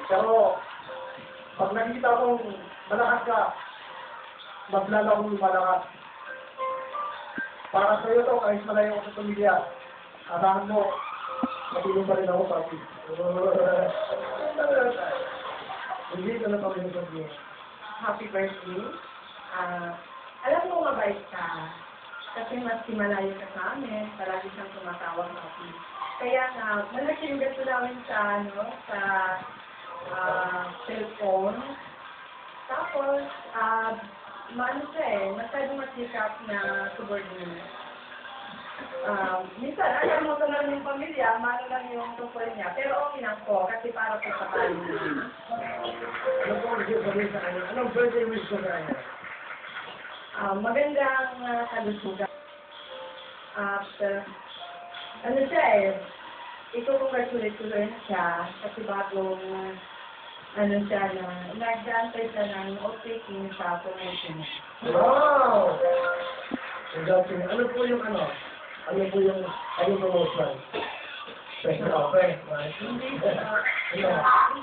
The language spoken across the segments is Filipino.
Pero, pag nakikita kong malakas ka, maglalaro yung malakas. Para sa'yo to, kahit malayo ko sa pamilya, asahan mo, matulong pa rin ako, papi. Hindi ka na kami nagsabihin. Happy birthday. Alam mo, mabait ka. Kasi mas malayo ka sa amin, palagi siyang tumatawag natin. Kaya nga, malaki yung gasto namin sa, sa cellphone. Tapos, maano siya masyadong masikap na subordinate. Minsan, alam mo lang yung pamilya, maano lang yung tungkol niya. Pero okay lang po, kasi para po sa kanya. Ano po ang sabihin sa kanya? Anong birthday wish ko sa kanya? Magandang kalusugan. At, ano siya iko-congratulate ko rin siya kasi bagong, siya na, nag-antay siya ng off-taking sa promotion. Wow! Ano po yung promotion? Special offer, right? Hindi Wow!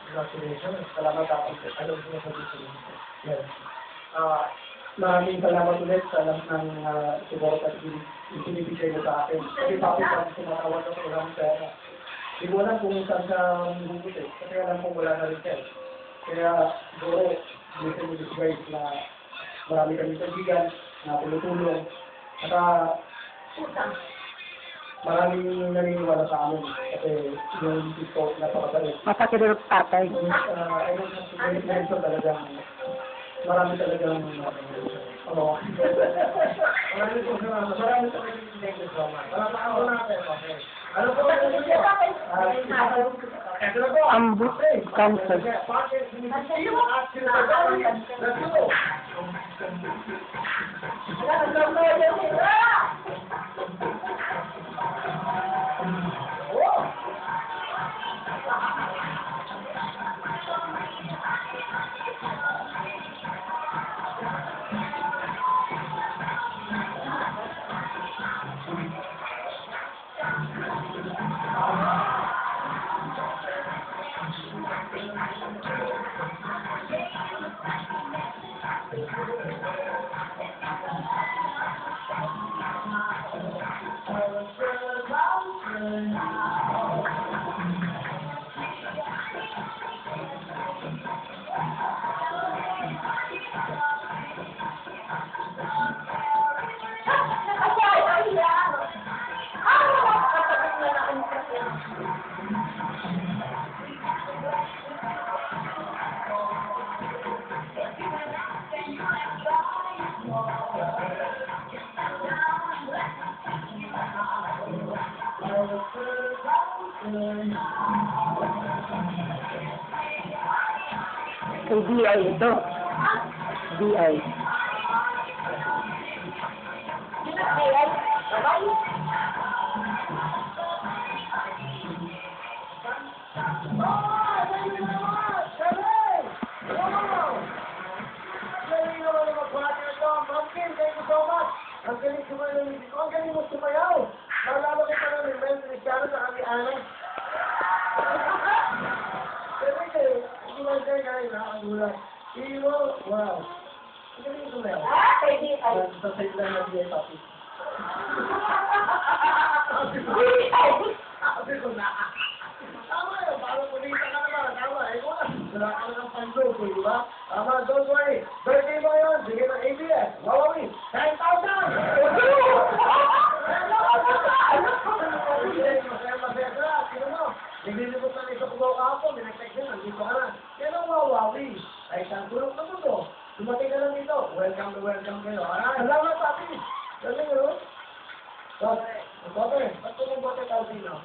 Congratulations. Salamat ako. Alam ko na sabihin. Yes. Maraming salamat ulit sa lahat ng support at binibigay mo sa akin. Kasi tapos ang tumatawag ako ng pera. Hindi ko alam kung saan ka hugot Kasi alam kong wala na rin siya. Kaya siguro, listen mo this guys na marami kami kaibigan na tulong-tulong. At maraming naniniwala sa amin. Kasi yung gusto napakabalik. Mapakilala tatay. I don't have to mention talagang marami talagang marami po salamat. Marami talagang thank you so much. Palapaan po natin. Okay. Ano po ang ito na po. Ambut Council. Let's go. Kay DI ito. DI. Ang galing sumayaw ni Biko. Ang galing mo sumayaw. Naalala ko pa namin, Mel Cristiano sa kami Ana. Pero hindi mo siya kaya nakakagulat. Iyo, wow. Ang galing mo sumayaw. Sa side lang na BI Papi. Sabi ko na. Tama yun, parang pulita ka naman. Tama, ikaw na. Wala ka na ng pandog, di ba? Tama, don't worry. Birthday mo yun, bigyan ng ABS. Wawawin, 10,000! Masaya ka, sino mo? Naglilibot na nito kubaw ka ako, minag-text yun, nandito ka na. Yan ang wawawi. Ay, saan tulog na mundo? Dumating ka lang dito. Welcome kayo. Salamat, papi. Galing, no? Bote, ba't ko ng bote tawag din, no?